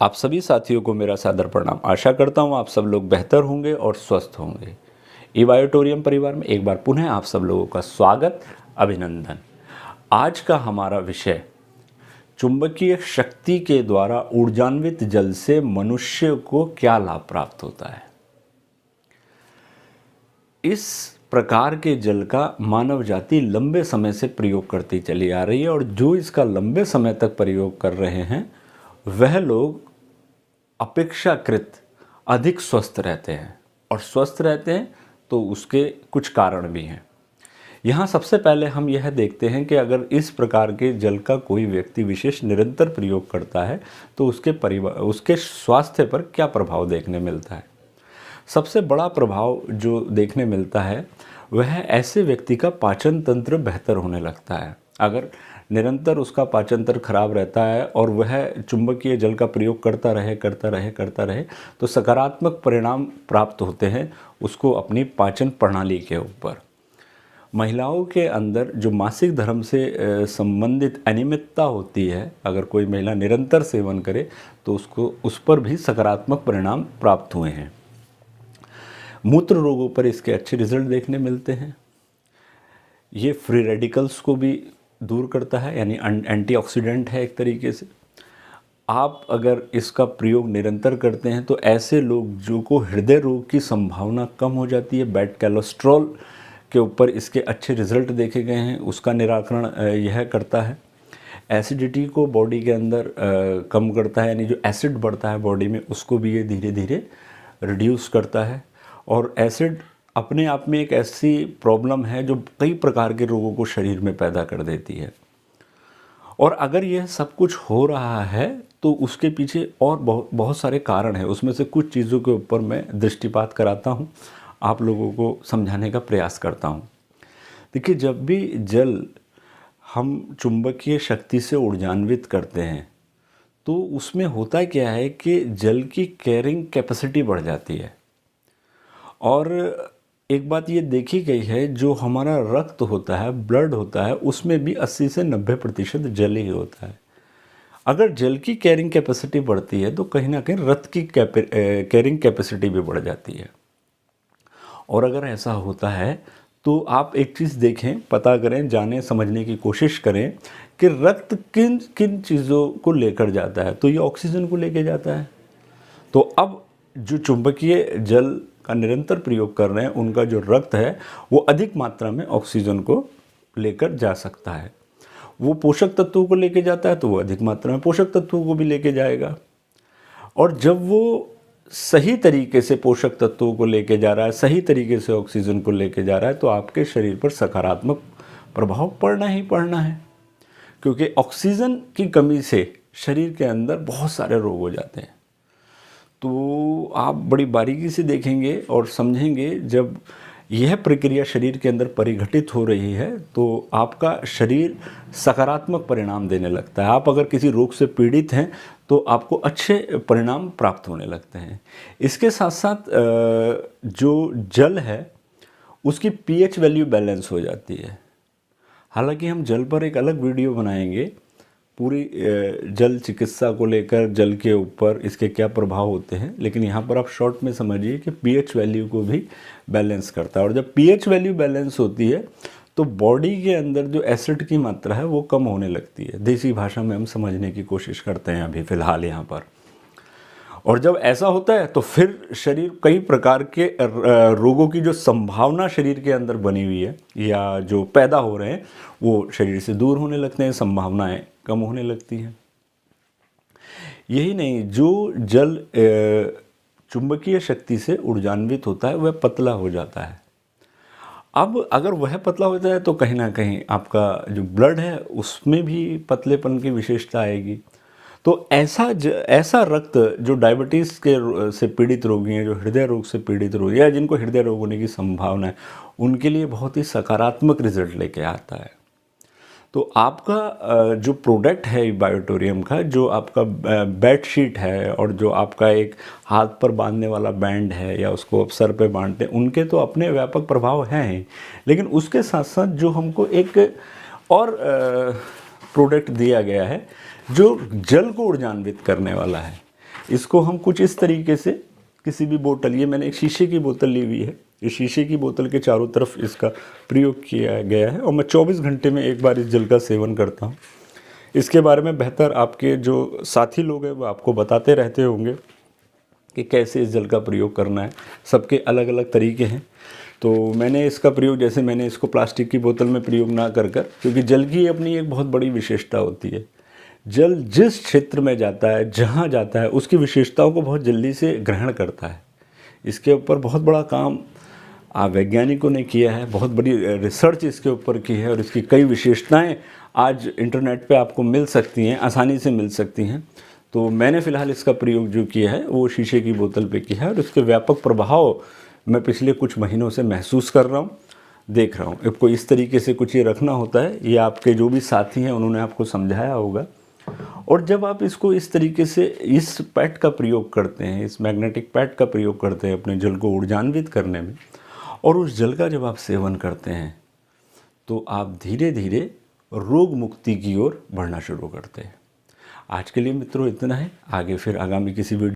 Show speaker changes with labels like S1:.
S1: आप सभी साथियों को मेरा सादर प्रणाम। आशा करता हूँ आप सब लोग बेहतर होंगे और स्वस्थ होंगे। इबायोटोरियम परिवार में एक बार पुनः आप सब लोगों का स्वागत, अभिनंदन। आज का हमारा विषय चुंबकीय शक्ति के द्वारा ऊर्जान्वित जल से मनुष्य को क्या लाभ प्राप्त होता है। इस प्रकार के जल का मानव जाति लंबे समय से प्रयोग करती चली आ रही है और जो इसका लंबे समय तक प्रयोग कर रहे हैं वह लोग अपेक्षाकृत अधिक स्वस्थ रहते हैं। और स्वस्थ रहते हैं तो उसके कुछ कारण भी हैं। यहाँ सबसे पहले हम यह देखते हैं कि अगर इस प्रकार के जल का कोई व्यक्ति विशेष निरंतर प्रयोग करता है तो उसके स्वास्थ्य पर क्या प्रभाव देखने मिलता है। सबसे बड़ा प्रभाव जो देखने मिलता है वह ऐसे व्यक्ति का पाचन तंत्र बेहतर होने लगता है। अगर निरंतर उसका पाचन तंत्र खराब रहता है और वह चुंबकीय जल का प्रयोग करता रहे तो सकारात्मक परिणाम प्राप्त होते हैं उसको अपनी पाचन प्रणाली के ऊपर। महिलाओं के अंदर जो मासिक धर्म से संबंधित अनियमितता होती है, अगर कोई महिला निरंतर सेवन करे तो उसको उस पर भी सकारात्मक परिणाम प्राप्त हुए हैं। मूत्र रोगों पर इसके अच्छे रिजल्ट देखने मिलते हैं। ये फ्री रेडिकल्स को भी दूर करता है, यानी एंटीऑक्सीडेंट है एक तरीके से। आप अगर इसका प्रयोग निरंतर करते हैं तो ऐसे लोग जो को हृदय रोग की संभावना कम हो जाती है। बैड कोलेस्ट्रॉल के ऊपर इसके अच्छे रिजल्ट देखे गए हैं, उसका निराकरण यह करता है। एसिडिटी को बॉडी के अंदर कम करता है, यानी जो एसिड बढ़ता है बॉडी में उसको भी ये धीरे धीरे रिड्यूस करता है। और एसिड अपने आप में एक ऐसी प्रॉब्लम है जो कई प्रकार के रोगों को शरीर में पैदा कर देती है। और अगर यह सब कुछ हो रहा है तो उसके पीछे और बहुत सारे कारण हैं। उसमें से कुछ चीज़ों के ऊपर मैं दृष्टिपात कराता हूँ, आप लोगों को समझाने का प्रयास करता हूँ। देखिए, जब भी जल हम चुंबकीय शक्ति से ऊर्जान्वित करते हैं तो उसमें होता क्या है कि जल की कैरिंग कैपेसिटी बढ़ जाती है। और एक बात ये देखी गई है, जो हमारा रक्त होता है, ब्लड होता है, उसमें भी 80 से 90% जल ही होता है। अगर जल की कैरिंग कैपेसिटी बढ़ती है तो कहीं ना कहीं रक्त की कैरिंग कैपेसिटी भी बढ़ जाती है। और अगर ऐसा होता है तो आप एक चीज़ देखें, पता करें, जानें, समझने की कोशिश करें कि रक्त किन किन चीज़ों को लेकर जाता है। तो ये ऑक्सीजन को लेकर जाता है। तो अब जो चुंबकीय जल का निरंतर प्रयोग कर रहे हैं उनका जो रक्त है वो अधिक मात्रा में ऑक्सीजन को लेकर जा सकता है। वो पोषक तत्वों को लेकर जाता है तो वो अधिक मात्रा में पोषक तत्वों को भी लेकर जाएगा। और जब वो सही तरीके से पोषक तत्वों को लेकर जा रहा है, सही तरीके से ऑक्सीजन को लेकर जा रहा है, तो आपके शरीर पर सकारात्मक प्रभाव पड़ना ही पड़ना है। क्योंकि ऑक्सीजन की कमी से शरीर के अंदर बहुत सारे रोग हो जाते हैं। तो आप बड़ी बारीकी से देखेंगे और समझेंगे, जब यह प्रक्रिया शरीर के अंदर परिघटित हो रही है तो आपका शरीर सकारात्मक परिणाम देने लगता है। आप अगर किसी रोग से पीड़ित हैं तो आपको अच्छे परिणाम प्राप्त होने लगते हैं। इसके साथ साथ जो जल है उसकी पीएच वैल्यू बैलेंस हो जाती है। हालांकि हम जल पर एक अलग वीडियो बनाएंगे, पूरी जल चिकित्सा को लेकर, जल के ऊपर इसके क्या प्रभाव होते हैं, लेकिन यहाँ पर आप शॉर्ट में समझिए कि पीएच वैल्यू को भी बैलेंस करता है। और जब पीएच वैल्यू बैलेंस होती है तो बॉडी के अंदर जो एसिड की मात्रा है वो कम होने लगती है। देसी भाषा में हम समझने की कोशिश करते हैं अभी फ़िलहाल यहाँ पर। और जब ऐसा होता है तो फिर शरीर कई प्रकार के रोगों की जो संभावना शरीर के अंदर बनी हुई है या जो पैदा हो रहे हैं वो शरीर से दूर होने लगते हैं, संभावनाएं कम होने लगती हैं। यही नहीं, जो जल चुंबकीय शक्ति से ऊर्जान्वित होता है वह पतला हो जाता है। अब अगर वह पतला होता है तो कहीं ना कहीं आपका जो ब्लड है उसमें भी पतलेपन की विशेषता आएगी। तो ऐसा रक्त जो डायबिटीज़ के से पीड़ित रोगी हैं, जो हृदय रोग से पीड़ित रोगी या जिनको हृदय रोग होने की संभावना है, उनके लिए बहुत ही सकारात्मक रिजल्ट लेके आता है। तो आपका जो प्रोडक्ट है बायोटोरियम का, जो आपका बेड शीट है और जो आपका एक हाथ पर बांधने वाला बैंड है या उसको आप सर पे बांधते हैं, उनके तो अपने व्यापक प्रभाव हैं ही, लेकिन उसके साथ साथ जो हमको एक और प्रोडक्ट दिया गया है जो जल को ऊर्जान्वित करने वाला है। इसको हम कुछ इस तरीके से किसी भी बोतल, ये मैंने एक शीशे की बोतल ली हुई है, इस शीशे की बोतल के चारों तरफ इसका प्रयोग किया गया है और मैं 24 घंटे में एक बार इस जल का सेवन करता हूँ। इसके बारे में बेहतर आपके जो साथी लोग हैं वो आपको बताते रहते होंगे कि कैसे इस जल का प्रयोग करना है। सबके अलग अलग तरीके हैं। तो मैंने इसका प्रयोग, जैसे मैंने इसको प्लास्टिक की बोतल में प्रयोग ना कर क्योंकि जल की अपनी एक बहुत बड़ी विशेषता होती है। जल जिस क्षेत्र में जाता है, जहाँ जाता है, उसकी विशेषताओं को बहुत जल्दी से ग्रहण करता है। इसके ऊपर बहुत बड़ा काम वैज्ञानिकों ने किया है, बहुत बड़ी रिसर्च इसके ऊपर की है और इसकी कई विशेषताएं आज इंटरनेट पे आपको मिल सकती हैं, आसानी से मिल सकती हैं। तो मैंने फ़िलहाल इसका प्रयोग जो किया है वो शीशे की बोतल पे किया है और इसके व्यापक प्रभाव मैं पिछले कुछ महीनों से महसूस कर रहा हूँ, देख रहा हूँ। आपको इस तरीके से कुछ ये रखना होता है, ये आपके जो भी साथी हैं उन्होंने आपको समझाया होगा। और जब आप इसको इस तरीके से इस पैड का प्रयोग करते हैं, इस मैग्नेटिक पैड का प्रयोग करते हैं अपने जल को ऊर्जान्वित करने में, और उस जल का जब आप सेवन करते हैं तो आप धीरे धीरे रोग मुक्ति की ओर बढ़ना शुरू करते हैं। आज के लिए मित्रों इतना है, आगे फिर आगामी किसी वीडियो